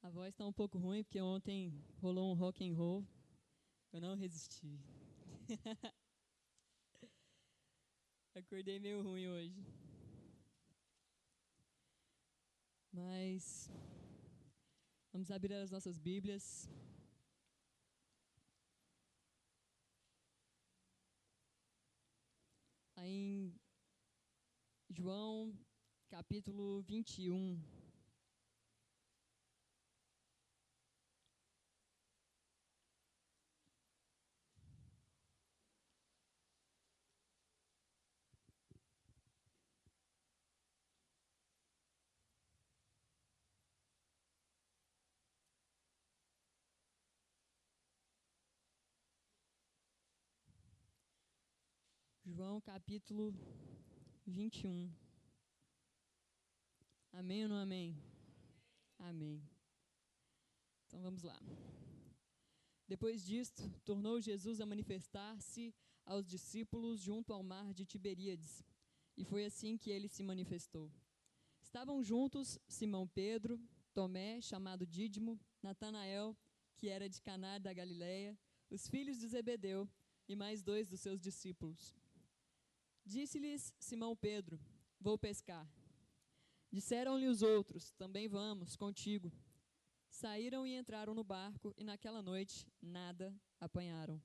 A voz está um pouco ruim, porque ontem rolou um rock and roll. Eu não resisti. Acordei meio ruim hoje. Mas vamos abrir as nossas Bíblias. Aí em João, capítulo 21. João, capítulo 21. Amém ou não amém? Amém. Então vamos lá. Depois disto, tornou Jesus a manifestar-se aos discípulos junto ao mar de Tiberíades. E foi assim que ele se manifestou. Estavam juntos Simão Pedro, Tomé, chamado Dídimo, Natanael, que era de Caná da Galileia, os filhos de Zebedeu e mais 2 dos seus discípulos. Disse-lhes Simão Pedro: Vou pescar. Disseram-lhe os outros: Também vamos contigo. Saíram e entraram no barco, e naquela noite nada apanharam.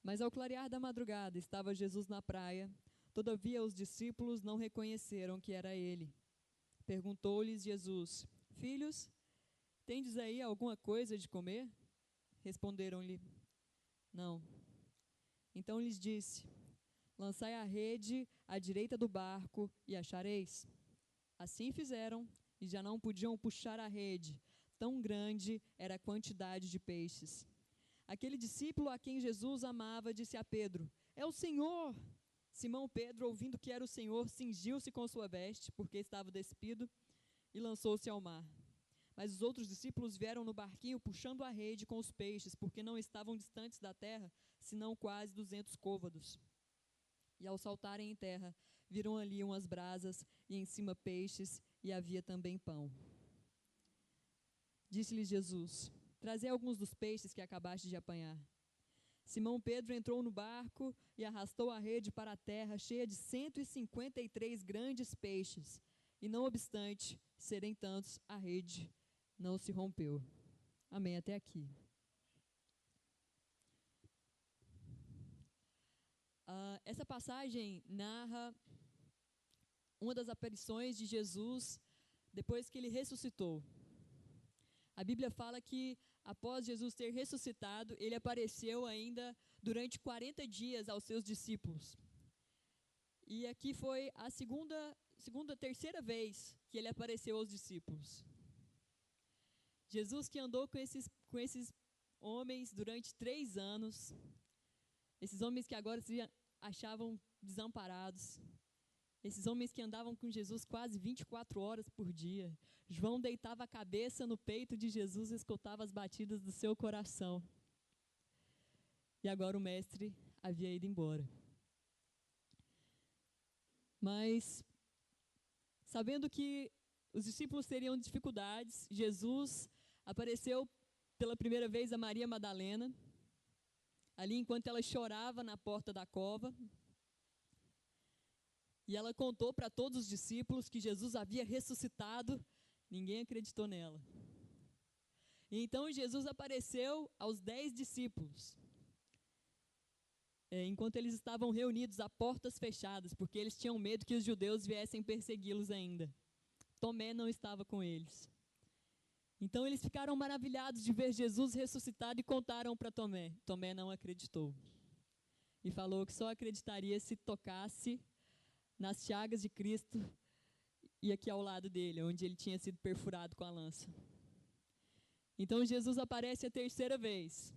Mas ao clarear da madrugada estava Jesus na praia. Todavia os discípulos não reconheceram que era ele. Perguntou-lhes Jesus: Filhos, tendes aí alguma coisa de comer? Responderam-lhe: Não. Então lhes disse: Lançai a rede à direita do barco e achareis. Assim fizeram, e já não podiam puxar a rede, tão grande era a quantidade de peixes. Aquele discípulo a quem Jesus amava disse a Pedro: É o Senhor! Simão Pedro, ouvindo que era o Senhor, cingiu-se com sua veste, porque estava despido, e lançou-se ao mar. Mas os outros discípulos vieram no barquinho puxando a rede com os peixes, porque não estavam distantes da terra, senão quase 200 côvados. E ao saltarem em terra, viram ali umas brasas, e em cima peixes, e havia também pão. Disse-lhes Jesus: Trazei alguns dos peixes que acabaste de apanhar. Simão Pedro entrou no barco e arrastou a rede para a terra, cheia de 153 grandes peixes. E não obstante serem tantos, a rede não se rompeu. Amém, até aqui. Essa passagem narra uma das aparições de Jesus depois que ele ressuscitou. A Bíblia fala que após Jesus ter ressuscitado, ele apareceu ainda durante 40 dias aos seus discípulos. E aqui foi a terceira vez que ele apareceu aos discípulos. Jesus que andou com esses homens durante 3 anos, esses homens que agora se achavam desamparados, esses homens que andavam com Jesus quase 24 horas por dia. João deitava a cabeça no peito de Jesus e escutava as batidas do seu coração. E agora o mestre havia ido embora. Mas, sabendo que os discípulos teriam dificuldades, Jesus apareceu pela primeira vez a Maria Madalena, ali enquanto ela chorava na porta da cova. E ela contou para todos os discípulos que Jesus havia ressuscitado. Ninguém acreditou nela. E então Jesus apareceu aos 10 discípulos, enquanto eles estavam reunidos a portas fechadas, porque eles tinham medo que os judeus viessem persegui-los ainda. Tomé não estava com eles. Então eles ficaram maravilhados de ver Jesus ressuscitado e contaram para Tomé. Tomé não acreditou. E falou que só acreditaria se tocasse nas chagas de Cristo e aqui ao lado dele, onde ele tinha sido perfurado com a lança. Então Jesus aparece a terceira vez,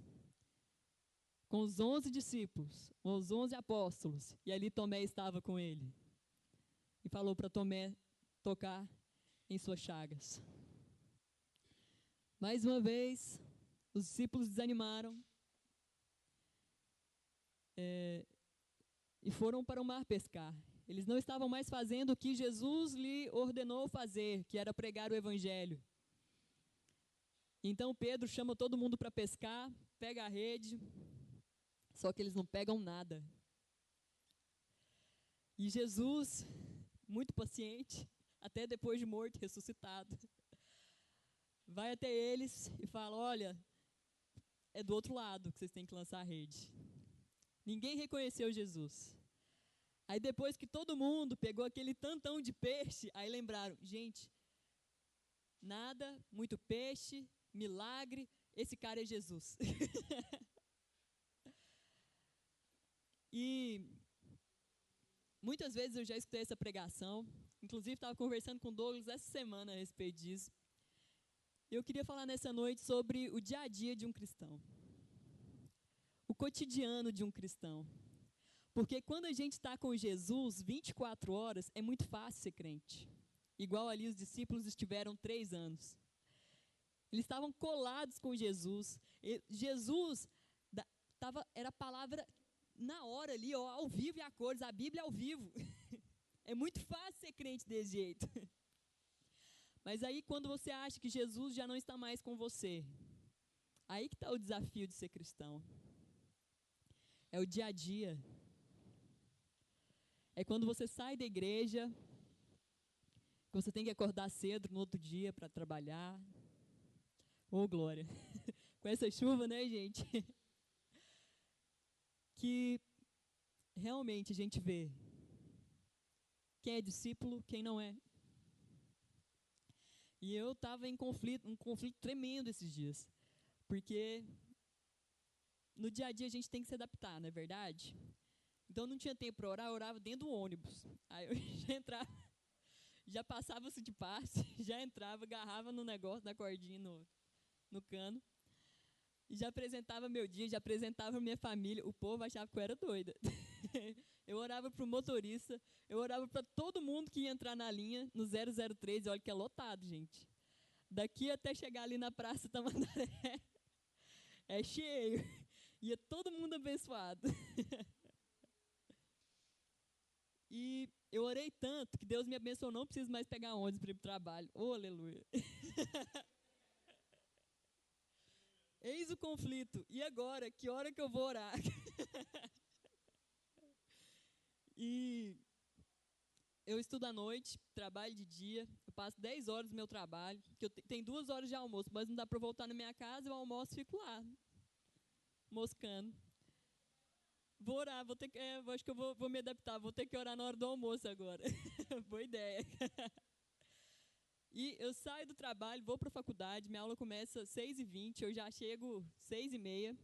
com os 11 discípulos, os 11 apóstolos, e ali Tomé estava com ele. E falou para Tomé tocar em suas chagas. Mais uma vez, os discípulos desanimaram e foram para o mar pescar. Eles não estavam mais fazendo o que Jesus lhe ordenou fazer, que era pregar o evangelho. Então Pedro chama todo mundo para pescar, pega a rede, só que eles não pegam nada. E Jesus, muito paciente, até depois de morto, ressuscitado, vai até eles e fala: olha, é do outro lado que vocês têm que lançar a rede. Ninguém reconheceu Jesus. Aí depois que todo mundo pegou aquele tantão de peixe, aí lembraram: gente, nada, muito peixe, milagre, esse cara é Jesus. E muitas vezes eu já escutei essa pregação, inclusive estava conversando com o Douglas essa semana a respeito disso. Eu queria falar nessa noite sobre o dia a dia de um cristão, o cotidiano de um cristão. Porque quando a gente está com Jesus 24 horas, é muito fácil ser crente. Igual ali os discípulos estiveram 3 anos. Eles estavam colados com Jesus. Jesus era a palavra na hora ali, ó, ao vivo e a cores, a Bíblia ao vivo. É muito fácil ser crente desse jeito. Mas aí quando você acha que Jesus já não está mais com você, aí que está o desafio de ser cristão. É o dia a dia. É quando você sai da igreja, que você tem que acordar cedo no outro dia para trabalhar. Ô, glória. Com essa chuva, né, gente? Que realmente a gente vê quem é discípulo, quem não é. E eu estava em um conflito tremendo esses dias. Porque no dia a dia a gente tem que se adaptar, não é verdade? Então não tinha tempo para orar, eu orava dentro do ônibus. Aí eu já entrava, já passava-se de passe, já entrava, agarrava no negócio, na cordinha, no cano. E já apresentava meu dia, já apresentava minha família. O povo achava que eu era doida. Eu orava para o motorista, eu orava para todo mundo que ia entrar na linha, no 003, olha que é lotado, gente. Daqui até chegar ali na Praça Tamandaré, é cheio. Ia todo mundo abençoado. E eu orei tanto que Deus me abençoou, não preciso mais pegar ônibus para ir para o trabalho. Oh, aleluia. Eis o conflito. E agora? Que hora que eu vou orar? E eu estudo à noite, trabalho de dia. Eu passo 10 horas no meu trabalho, que tem 2 horas de almoço, mas não dá para voltar na minha casa, eu almoço e fico lá, moscando. Vou orar, acho que eu vou me adaptar, vou ter que orar na hora do almoço agora. Boa ideia. E eu saio do trabalho, vou para a faculdade, minha aula começa às 6h20, eu já chego 6h30.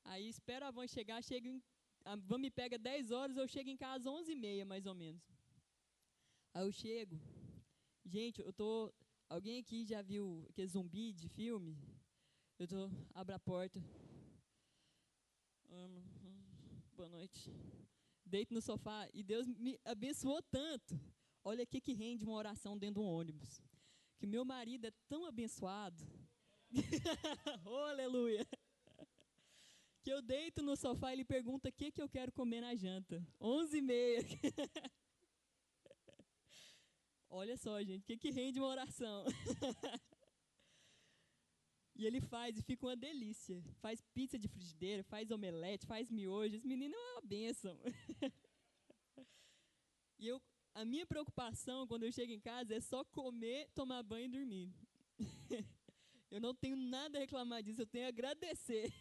Aí espero a van chegar, a van me pega 10 horas, eu chego em casa 11h30, mais ou menos. Aí eu chego, gente, alguém aqui já viu aquele zumbi de filme? Abro a porta. Boa noite. Deito no sofá e Deus me abençoou tanto. Olha o que rende uma oração dentro de um ônibus. Que meu marido é tão abençoado. Oh, aleluia. Que eu deito no sofá e ele pergunta o que eu quero comer na janta. 11h30. Olha só, gente, o que rende uma oração. E ele faz e fica uma delícia. Faz pizza de frigideira, faz omelete, faz miojo. Esse menino é uma bênção. E a minha preocupação quando eu chego em casa é só comer, tomar banho e dormir. Eu não tenho nada a reclamar disso, eu tenho a agradecer.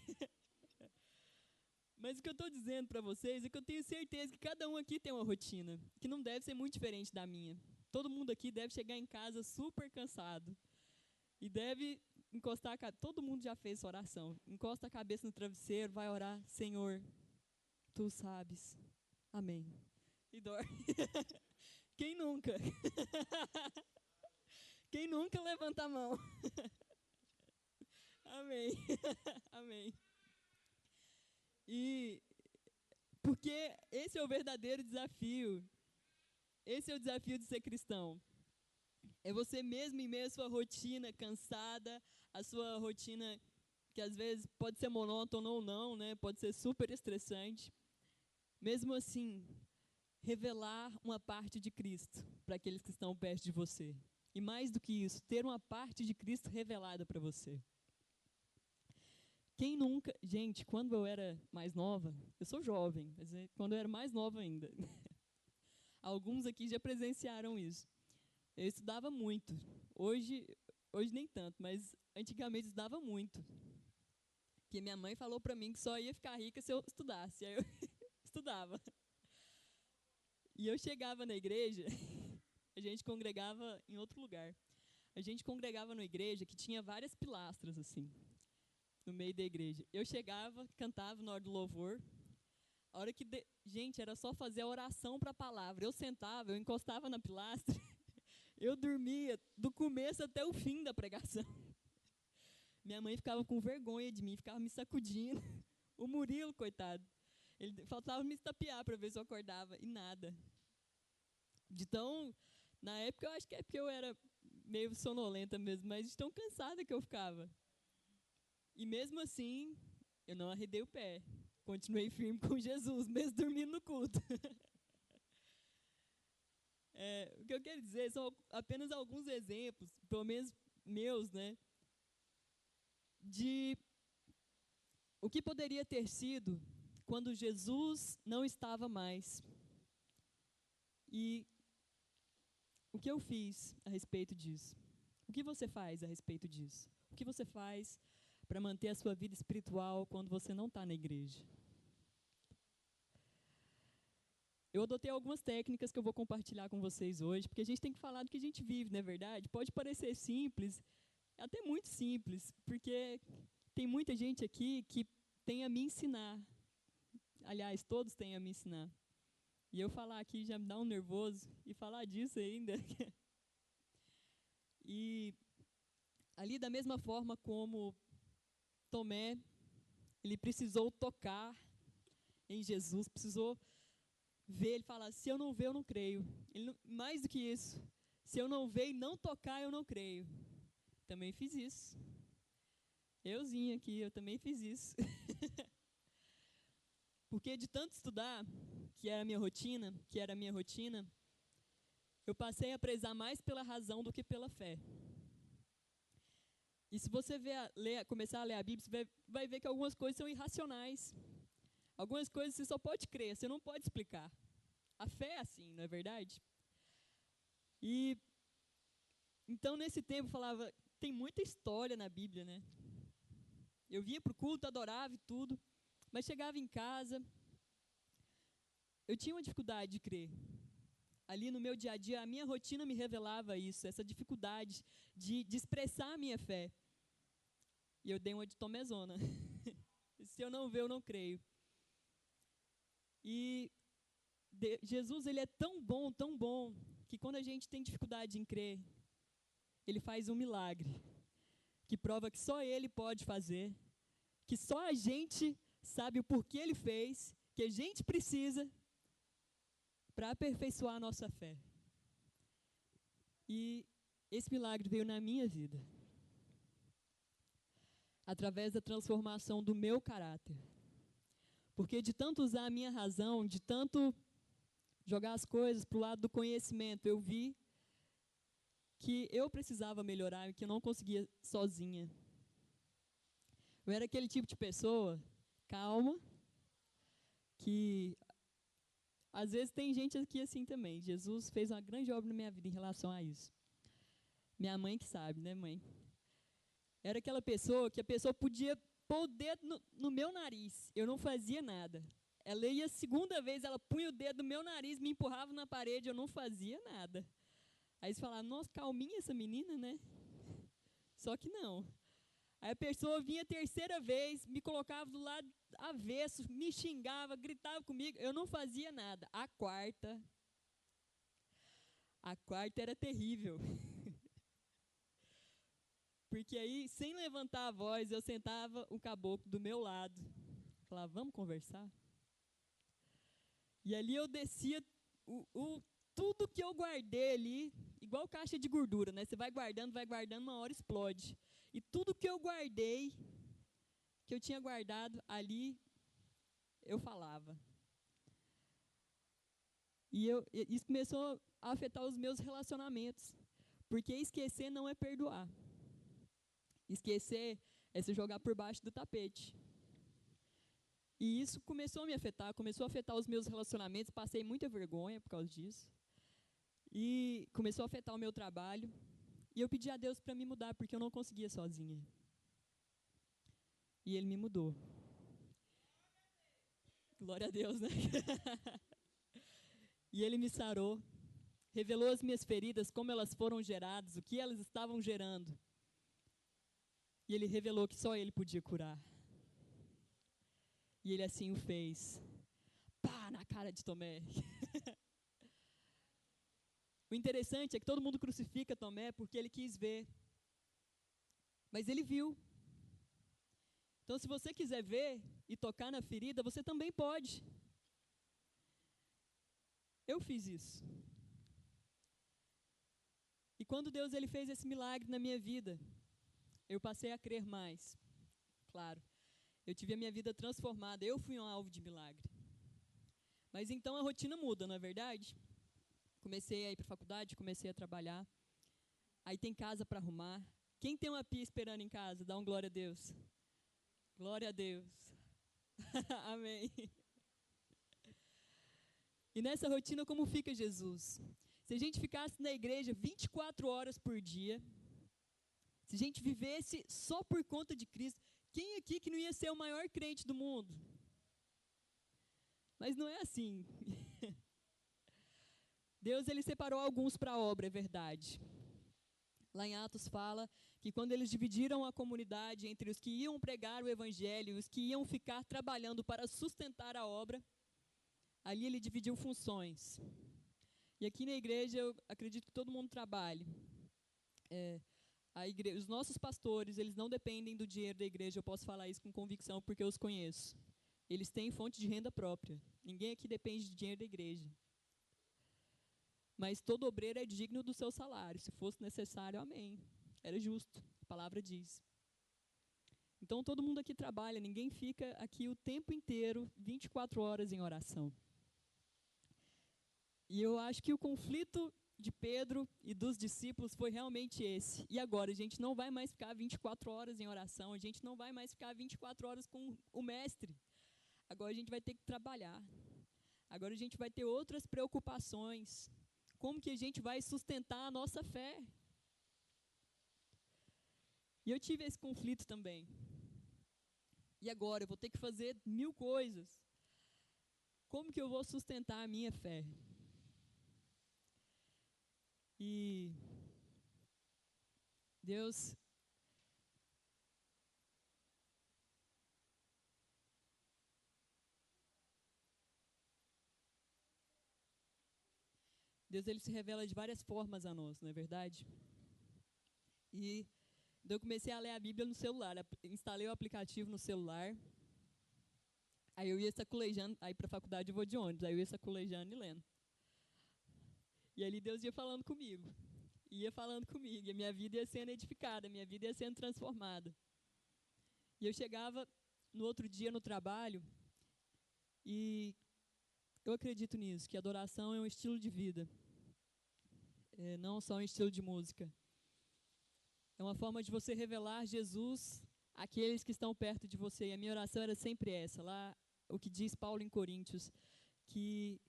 Mas o que eu estou dizendo para vocês é que eu tenho certeza que cada um aqui tem uma rotina, que não deve ser muito diferente da minha. Todo mundo aqui deve chegar em casa super cansado. E deve encostar a cabeça. Todo mundo já fez essa oração. Encosta a cabeça no travesseiro, vai orar. Senhor, Tu sabes. Amém. E dorme. Quem nunca? Quem nunca levanta a mão? Amém. Amém. E porque esse é o verdadeiro desafio. Esse é o desafio de ser cristão. É você mesmo em meio à sua rotina cansada, a sua rotina que às vezes pode ser monótona ou não, né? Pode ser super estressante. Mesmo assim, revelar uma parte de Cristo para aqueles que estão perto de você. E mais do que isso, ter uma parte de Cristo revelada para você. Quem nunca... Gente, quando eu era mais nova, eu sou jovem, mas quando eu era mais nova ainda, alguns aqui já presenciaram isso. Eu estudava muito. Hoje nem tanto, mas antigamente eu estudava muito. Porque minha mãe falou para mim que só ia ficar rica se eu estudasse. Aí eu estudava. E eu chegava na igreja, a gente congregava em outro lugar. A gente congregava numa igreja que tinha várias pilastras, assim, no meio da igreja. Eu chegava, cantava na hora do louvor. A hora que... Gente, era só fazer a oração para a palavra. Eu sentava, eu encostava na pilastra, eu dormia do começo até o fim da pregação. Minha mãe ficava com vergonha de mim, ficava me sacudindo. O Murilo, coitado, ele faltava me estapear para ver se eu acordava, e nada. Então, na época, eu acho que é porque eu era meio sonolenta mesmo, mas de tão cansada que eu ficava. E mesmo assim, eu não arredei o pé. Continuei firme com Jesus, mesmo dormindo no culto. O que eu quero dizer são apenas alguns exemplos, pelo menos meus, né, de o que poderia ter sido quando Jesus não estava mais. E o que eu fiz a respeito disso? O que você faz a respeito disso? O que você faz para manter a sua vida espiritual quando você não está na igreja? Eu adotei algumas técnicas que eu vou compartilhar com vocês hoje, porque a gente tem que falar do que a gente vive, não é verdade? Pode parecer simples, até muito simples, porque tem muita gente aqui que tem a me ensinar. Aliás, todos têm a me ensinar. E eu falar aqui já me dá um nervoso, e falar disso ainda. E ali, da mesma forma como Tomé, ele precisou tocar em Jesus, precisou ver, ele fala, se eu não ver, eu não creio. Mais do que isso, se eu não ver e não tocar, eu não creio. Também fiz isso. Euzinha aqui, eu também fiz isso. Porque de tanto estudar, que era a minha rotina, eu passei a prezar mais pela razão do que pela fé. E se você começar a ler a Bíblia, você vai ver que algumas coisas são irracionais. Algumas coisas você só pode crer, você não pode explicar. A fé é assim, não é verdade? E então, nesse tempo, eu falava, tem muita história na Bíblia, né? Eu vinha para o culto, adorava e tudo, mas chegava em casa, eu tinha uma dificuldade de crer. Ali no meu dia a dia, a minha rotina me revelava isso, essa dificuldade de expressar a minha fé. E eu dei uma de tomezona. Se eu não ver, eu não creio. E Jesus, ele é tão bom, que quando a gente tem dificuldade em crer, ele faz um milagre, que prova que só ele pode fazer, que só a gente sabe o porquê ele fez, que a gente precisa para aperfeiçoar a nossa fé. E esse milagre veio na minha vida, através da transformação do meu caráter. Porque de tanto usar a minha razão, de tanto jogar as coisas para o lado do conhecimento, eu vi que eu precisava melhorar e que eu não conseguia sozinha. Eu era aquele tipo de pessoa calma, que às vezes tem gente aqui assim também. Jesus fez uma grande obra na minha vida em relação a isso. Minha mãe que sabe, né, mãe? Era aquela pessoa que a pessoa podia pôr o dedo no meu nariz, eu não fazia nada. Ela ia a segunda vez, ela punha o dedo no meu nariz, me empurrava na parede, eu não fazia nada. Aí você falava, nossa, calminha essa menina, né? Só que não. Aí a pessoa vinha a terceira vez, me colocava do lado avesso, me xingava, gritava comigo, eu não fazia nada. A quarta era terrível. Porque aí, sem levantar a voz, eu sentava o caboclo do meu lado. Falava, vamos conversar? E ali eu descia tudo que eu guardei ali, igual caixa de gordura, né? Você vai guardando, uma hora explode. E tudo que eu guardei, que eu tinha guardado ali, eu falava. E isso começou a afetar os meus relacionamentos. Porque esquecer não é perdoar. Esquecer é se jogar por baixo do tapete. E isso começou a me afetar, começou a afetar os meus relacionamentos, passei muita vergonha por causa disso. E começou a afetar o meu trabalho. E eu pedi a Deus para me mudar, porque eu não conseguia sozinha. E Ele me mudou. Glória a Deus, né? E Ele me sarou, revelou as minhas feridas, como elas foram geradas, o que elas estavam gerando. E Ele revelou que só Ele podia curar. E Ele assim o fez. Pá, na cara de Tomé. O interessante é que todo mundo crucifica Tomé porque ele quis ver. Mas ele viu. Então, se você quiser ver e tocar na ferida, você também pode. Eu fiz isso. E quando Deus ele fez esse milagre na minha vida, eu passei a crer mais. Claro, eu tive a minha vida transformada, eu fui um alvo de milagre. Mas então a rotina muda, não é verdade? Comecei a ir para a faculdade, comecei a trabalhar. Aí tem casa para arrumar. Quem tem uma pia esperando em casa, dá um glória a Deus. Glória a Deus. Amém. E nessa rotina, como fica Jesus? Se a gente ficasse na igreja 24 horas por dia, se a gente vivesse só por conta de Cristo, quem aqui que não ia ser o maior crente do mundo? Mas não é assim. Deus ele separou alguns para a obra, é verdade. Lá em Atos fala que quando eles dividiram a comunidade entre os que iam pregar o evangelho e os que iam ficar trabalhando para sustentar a obra, ali ele dividiu funções. E aqui na igreja eu acredito que todo mundo trabalhe. Os nossos pastores, eles não dependem do dinheiro da igreja, eu posso falar isso com convicção porque eu os conheço. Eles têm fonte de renda própria. Ninguém aqui depende de dinheiro da igreja. Mas todo obreiro é digno do seu salário. Se fosse necessário, amém. Era justo, a palavra diz. Então todo mundo aqui trabalha, ninguém fica aqui o tempo inteiro, 24 horas em oração. E eu acho que o conflito de Pedro e dos discípulos foi realmente esse. E agora, a gente não vai mais ficar 24 horas em oração, a gente não vai mais ficar 24 horas com o mestre. Agora a gente vai ter que trabalhar. Agora a gente vai ter outras preocupações. Como que a gente vai sustentar a nossa fé? E eu tive esse conflito também. E agora, eu vou ter que fazer 1000 coisas. Como que eu vou sustentar a minha fé? E Deus ele se revela de várias formas a nós, não é verdade? E eu comecei a ler a Bíblia no celular, instalei o aplicativo no celular. Aí eu ia saculejando, aí para a faculdade eu vou de ônibus, aí eu ia saculejando e lendo. E ali Deus ia falando comigo, e a minha vida ia sendo edificada, a minha vida ia sendo transformada. E eu chegava no outro dia no trabalho, e eu acredito nisso, que adoração é um estilo de vida, não só um estilo de música. É uma forma de você revelar Jesus àqueles que estão perto de você. E a minha oração era sempre essa, lá o que diz Paulo em Coríntios, que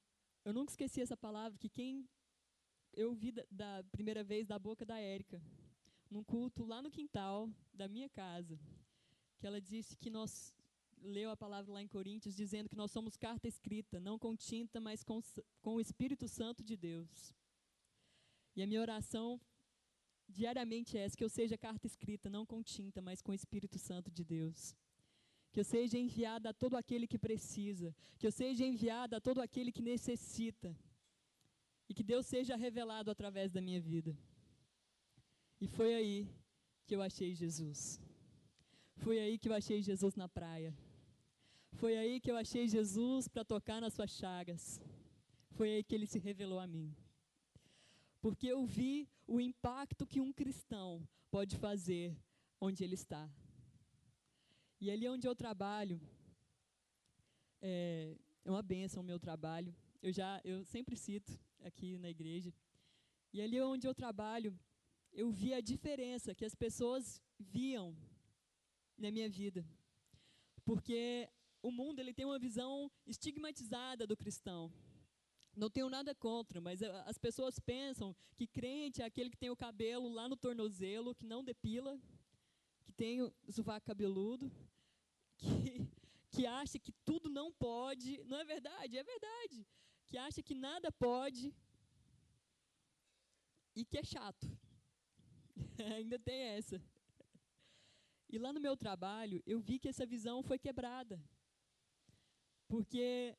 eu nunca esqueci essa palavra, que quem eu vi da primeira vez da boca da Érica, num culto lá no quintal da minha casa, que ela disse que nós, leu a palavra lá em Coríntios, dizendo que nós somos carta escrita, não com tinta, mas com o Espírito Santo de Deus. E a minha oração diariamente é essa, que eu seja carta escrita, não com tinta, mas com o Espírito Santo de Deus. Que eu seja enviada a todo aquele que precisa, que eu seja enviada a todo aquele que necessita, e que Deus seja revelado através da minha vida. E foi aí que eu achei Jesus. Foi aí que eu achei Jesus na praia. Foi aí que eu achei Jesus para tocar nas suas chagas. Foi aí que ele se revelou a mim. Porque eu vi o impacto que um cristão pode fazer onde ele está. E ali onde eu trabalho, é uma bênção o meu trabalho. Eu sempre cito aqui na igreja. E ali onde eu trabalho, eu vi a diferença que as pessoas viam na minha vida. Porque o mundo ele tem uma visão estigmatizada do cristão. Não tenho nada contra, mas as pessoas pensam que crente é aquele que tem o cabelo lá no tornozelo, que não depila, que tem o sovaco cabeludo, que acha que tudo não pode. Não é verdade? É verdade. Que acha que nada pode e que é chato. Ainda tem essa. E lá no meu trabalho, eu vi que essa visão foi quebrada. Porque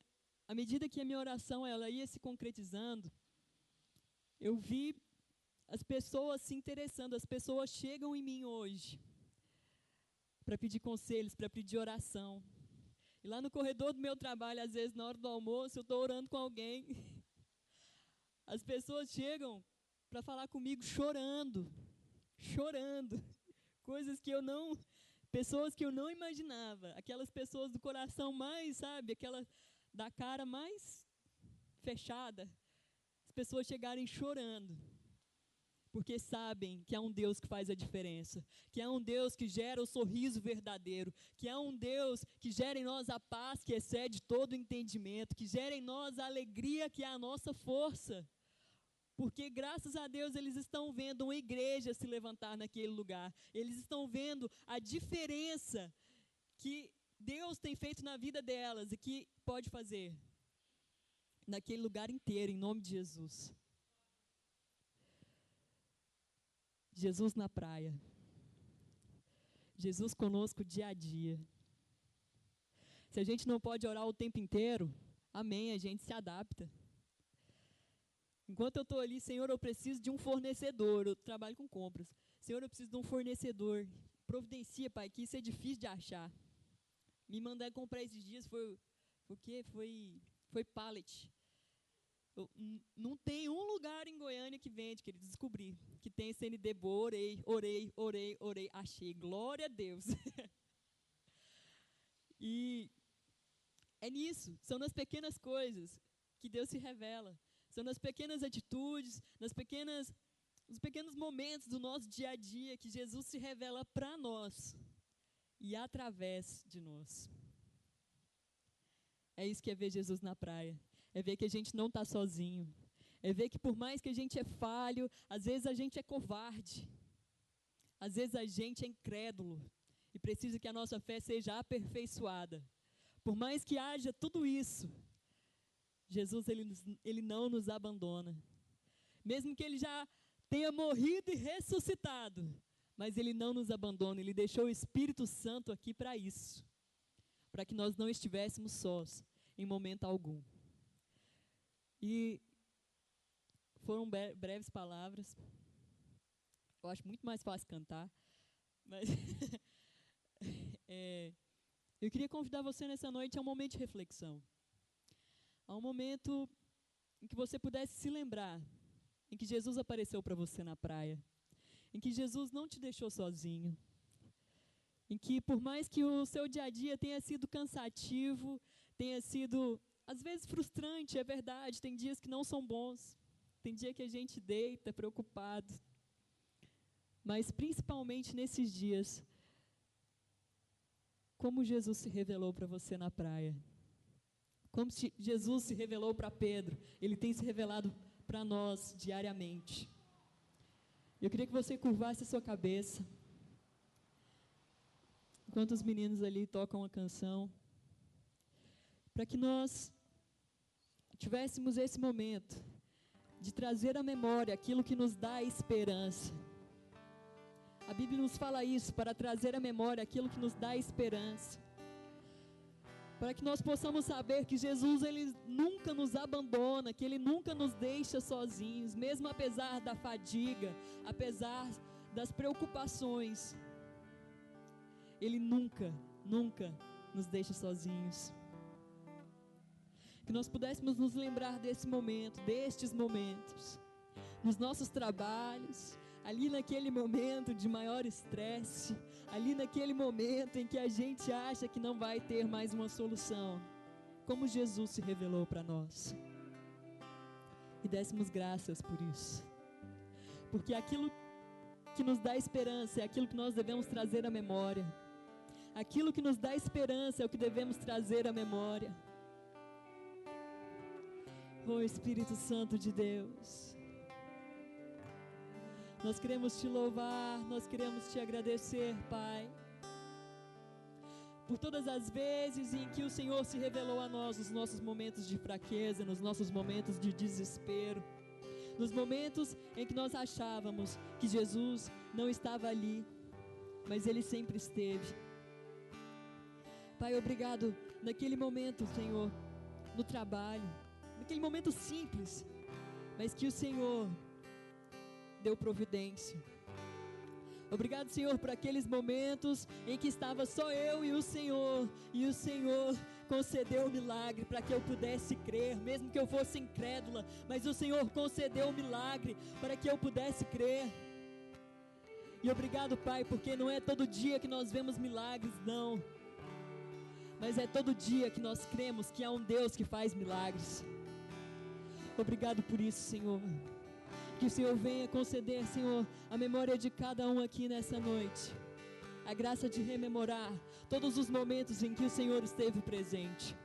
à medida que a minha oração ela ia se concretizando, eu vi as pessoas se interessando. As pessoas chegam em mim hoje para pedir conselhos, para pedir oração. E lá no corredor do meu trabalho, às vezes na hora do almoço, eu estou orando com alguém. As pessoas chegam para falar comigo chorando. Coisas que eu não... Pessoas que eu não imaginava. Aquelas pessoas do coração mais, sabe, aquela da cara mais fechada. As pessoas chegarem chorando. Porque sabem que há um Deus que faz a diferença. Que há um Deus que gera o sorriso verdadeiro. Que há um Deus que gera em nós a paz que excede todo entendimento. Que gera em nós a alegria que é a nossa força. Porque, graças a Deus, eles estão vendo uma igreja se levantar naquele lugar. Eles estão vendo a diferença que Deus tem feito na vida delas e que pode fazer naquele lugar inteiro, em nome de Jesus. Jesus na praia. Jesus conosco dia a dia. Se a gente não pode orar o tempo inteiro, amém, a gente se adapta. Enquanto eu estou ali, Senhor, eu preciso de um fornecedor. Eu trabalho com compras. Senhor, eu preciso de um fornecedor. Providencia, Pai, que isso é difícil de achar. Me mandar comprar esses dias foi o quê? Foi pallet. Não tem um lugar em Goiânia que vende, querido, descobri. Que tem CND boa, orei, achei. Glória a Deus. E é nisso, são nas pequenas coisas que Deus se revela. São nas pequenas atitudes, nos pequenos momentos do nosso dia a dia que Jesus se revela para nós e através de nós. É isso que é ver Jesus na praia. É ver que a gente não está sozinho. É ver que por mais que a gente é falho, às vezes a gente é covarde. Às vezes a gente é incrédulo e precisa que a nossa fé seja aperfeiçoada. Por mais que haja tudo isso, Jesus, ele não nos abandona. Mesmo que ele já tenha morrido e ressuscitado, mas ele não nos abandona. Ele deixou o Espírito Santo aqui para isso. Para que nós não estivéssemos sós em momento algum. E foram breves palavras. Eu acho muito mais fácil cantar. Mas eu queria convidar você nessa noite a um momento de reflexão. A um momento em que você pudesse se lembrar, em que Jesus apareceu para você na praia, em que Jesus não te deixou sozinho, em que por mais que o seu dia a dia tenha sido cansativo, tenha sido, às vezes, frustrante, é verdade, tem dias que não são bons, tem dia que a gente deita preocupado, mas principalmente nesses dias, como Jesus se revelou para você na praia. Como Jesus se revelou para Pedro, ele tem se revelado para nós diariamente. Eu queria que você curvasse a sua cabeça, enquanto os meninos ali tocam a canção, para que nós tivéssemos esse momento de trazer à memória aquilo que nos dá esperança. A Bíblia nos fala isso, para trazer à memória aquilo que nos dá esperança. Para que nós possamos saber que Jesus, ele nunca nos abandona, que ele nunca nos deixa sozinhos, mesmo apesar da fadiga, apesar das preocupações. Ele nunca nos deixa sozinhos. Que nós pudéssemos nos lembrar desse momento, destes momentos, nos nossos trabalhos, ali naquele momento de maior estresse, ali naquele momento em que a gente acha que não vai ter mais uma solução, como Jesus se revelou para nós. E dessemos graças por isso. Porque aquilo que nos dá esperança é aquilo que nós devemos trazer à memória. Aquilo que nos dá esperança é o que devemos trazer à memória. Oh Espírito Santo de Deus, nós queremos te louvar, nós queremos te agradecer, Pai, por todas as vezes em que o Senhor se revelou a nós nos nossos momentos de fraqueza, nos nossos momentos de desespero, nos momentos em que nós achávamos que Jesus não estava ali, mas Ele sempre esteve. Pai, obrigado naquele momento, Senhor, no trabalho, naquele momento simples, mas que o Senhor deu providência. Obrigado, Senhor, por aqueles momentos em que estava só eu e o Senhor concedeu o milagre para que eu pudesse crer, mesmo que eu fosse incrédula, mas o Senhor concedeu o milagre para que eu pudesse crer. E obrigado, Pai, porque não é todo dia que nós vemos milagres, não, mas é todo dia que nós cremos que há um Deus que faz milagres. Obrigado por isso, Senhor. Que o Senhor venha conceder, Senhor, a memória de cada um aqui nessa noite, a graça de rememorar todos os momentos em que o Senhor esteve presente,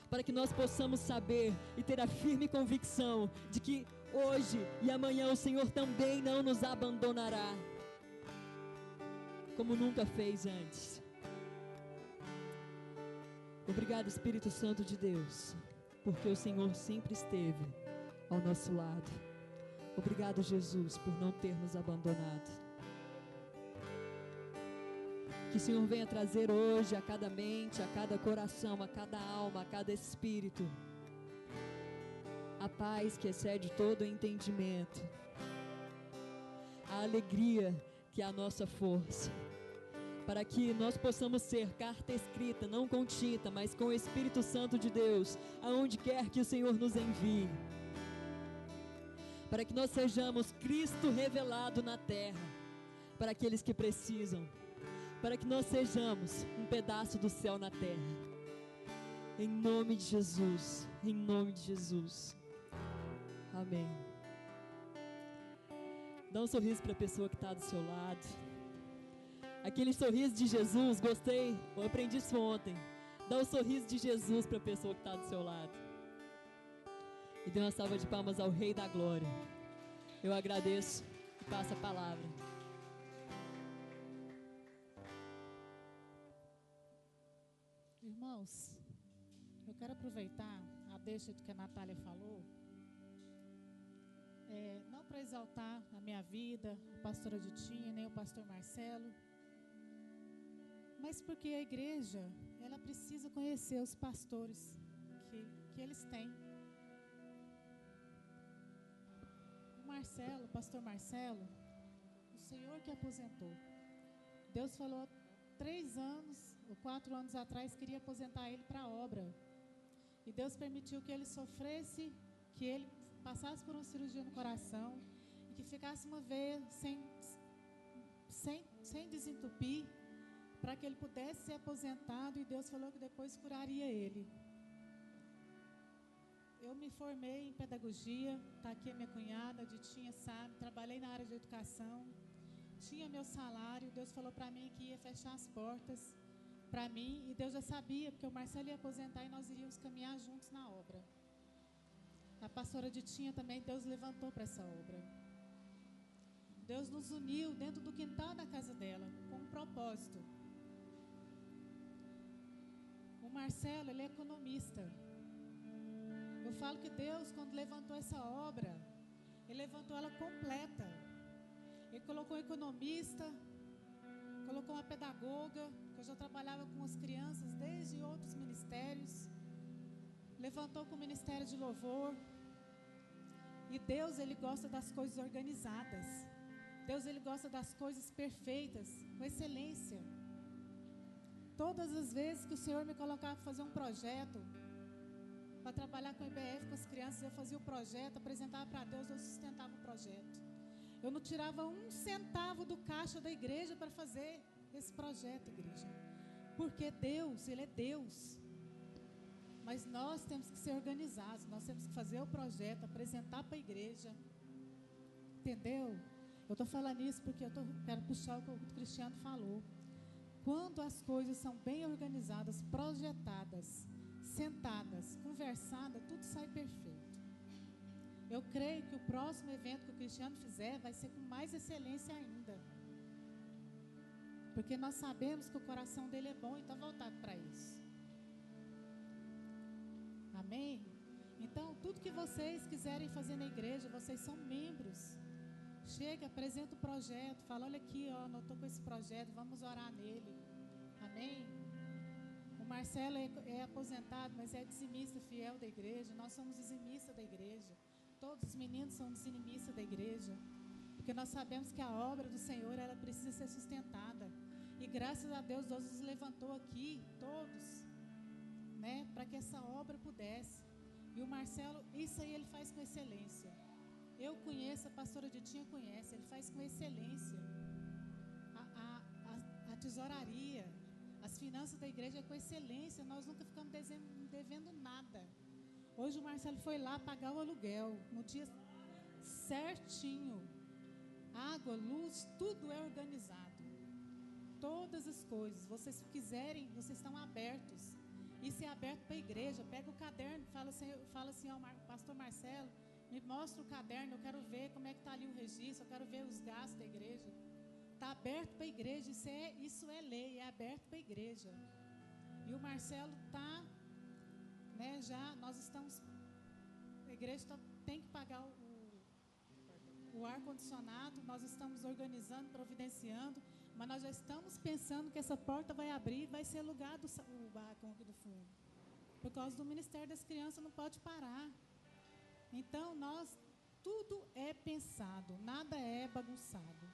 para que nós possamos saber e ter a firme convicção de que hoje e amanhã o Senhor também não nos abandonará, como nunca fez antes. Obrigado, Espírito Santo de Deus, porque o Senhor sempre esteve ao nosso lado. Obrigado, Jesus, por não ter nos abandonado. Que o Senhor venha trazer hoje a cada mente, a cada coração, a cada alma, a cada espírito, a paz que excede todo o entendimento, a alegria que é a nossa força, para que nós possamos ser carta escrita, não com tinta, mas com o Espírito Santo de Deus, aonde quer que o Senhor nos envie, para que nós sejamos Cristo revelado na terra, para aqueles que precisam, para que nós sejamos um pedaço do céu na terra, em nome de Jesus, em nome de Jesus, amém. Dá um sorriso para a pessoa que está do seu lado, aquele sorriso de Jesus, gostei, eu aprendi isso ontem, dá um sorriso de Jesus para a pessoa que está do seu lado. E dê uma salva de palmas ao Rei da Glória. Eu agradeço e passo a palavra. Irmãos, eu quero aproveitar a deixa do que a Natália falou, não para exaltar a minha vida, a pastora Ditinha, nem o pastor Marcelo, mas porque a igreja, ela precisa conhecer os pastores que eles têm. O pastor Marcelo, o Senhor que aposentou. Deus falou 3 anos ou 4 anos atrás, queria aposentar ele para a obra. E Deus permitiu que ele sofresse, que ele passasse por uma cirurgia no coração, e que ficasse uma veia sem desentupir, para que ele pudesse ser aposentado, e Deus falou que depois curaria ele. Eu me formei em pedagogia, está aqui a minha cunhada, a Ditinha sabe, trabalhei na área de educação, tinha meu salário, Deus falou para mim que ia fechar as portas para mim, e Deus já sabia, porque o Marcelo ia aposentar e nós iríamos caminhar juntos na obra. A pastora Ditinha também, Deus levantou para essa obra. Deus nos uniu dentro do quintal da casa dela, com um propósito. O Marcelo, ele é economista. Eu falo que Deus, quando levantou essa obra, Ele levantou ela completa. Ele colocou um economista, colocou uma pedagoga, que eu já trabalhava com as crianças desde outros ministérios. Levantou com o ministério de louvor. E Deus, Ele gosta das coisas organizadas. Deus, Ele gosta das coisas perfeitas, com excelência. Todas as vezes que o Senhor me colocava para fazer um projeto, para trabalhar com o IBF, com as crianças, eu fazia o projeto, apresentava para Deus, eu sustentava o projeto. Eu não tirava 1 centavo do caixa da igreja para fazer esse projeto, igreja. Porque Deus, Ele é Deus. Mas nós temos que ser organizados, nós temos que fazer o projeto, apresentar para a igreja. Entendeu? Eu estou falando isso porque quero puxar o que o Cristiano falou. Quando as coisas são bem organizadas, projetadas, sentadas, conversadas, tudo sai perfeito. Eu creio que o próximo evento que o Cristiano fizer vai ser com mais excelência ainda. Porque nós sabemos que o coração dele é bom e está voltado para isso. Amém? Então, tudo que vocês quiserem fazer na igreja, vocês são membros. Chega, apresenta o projeto, fala, olha aqui, ó, eu estou com esse projeto, vamos orar nele. Amém? O Marcelo é aposentado, mas é dizimista fiel da igreja. Nós somos dizimistas da igreja. Todos os meninos são dizimistas da igreja. Porque nós sabemos que a obra do Senhor, ela precisa ser sustentada. E graças a Deus nos levantou aqui, todos, né, para que essa obra pudesse. E o Marcelo, isso aí ele faz com excelência. Eu conheço, a pastora Ditinha conhece, ele faz com excelência. A tesouraria, as finanças da igreja é com excelência, nós nunca ficamos devendo nada. Hoje o Marcelo foi lá pagar o aluguel, no dia certinho. Água, luz, tudo é organizado. Todas as coisas, vocês quiserem, vocês estão abertos. Isso é aberto para a igreja. Pega o caderno, fala assim ao pastor Marcelo, me mostra o caderno, eu quero ver como é que está ali o registro, eu quero ver os gastos da igreja. Está aberto para a igreja, isso é lei, é aberto para a igreja. E o Marcelo está, né, já, nós estamos, a igreja tem que pagar o ar-condicionado, nós estamos organizando, providenciando, mas nós já estamos pensando que essa porta vai abrir e vai ser alugado o barracão aqui do fundo. Por causa do Ministério das Crianças, não pode parar. Então, tudo é pensado, nada é bagunçado.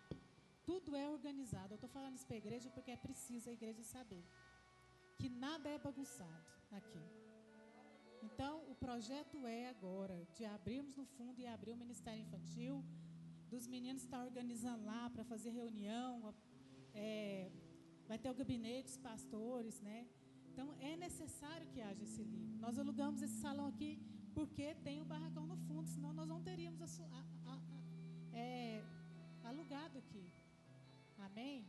Tudo é organizado. Eu estou falando isso para a igreja porque é preciso a igreja saber que nada é bagunçado aqui. Então, o projeto é agora de abrirmos no fundo e abrir o Ministério Infantil, dos meninos estar organizando lá para fazer reunião, vai ter o gabinete dos pastores, né? Então, é necessário que haja esse livro. Nós alugamos esse salão aqui porque tem o barracão no fundo, senão nós não teríamos alugado aqui. Amém?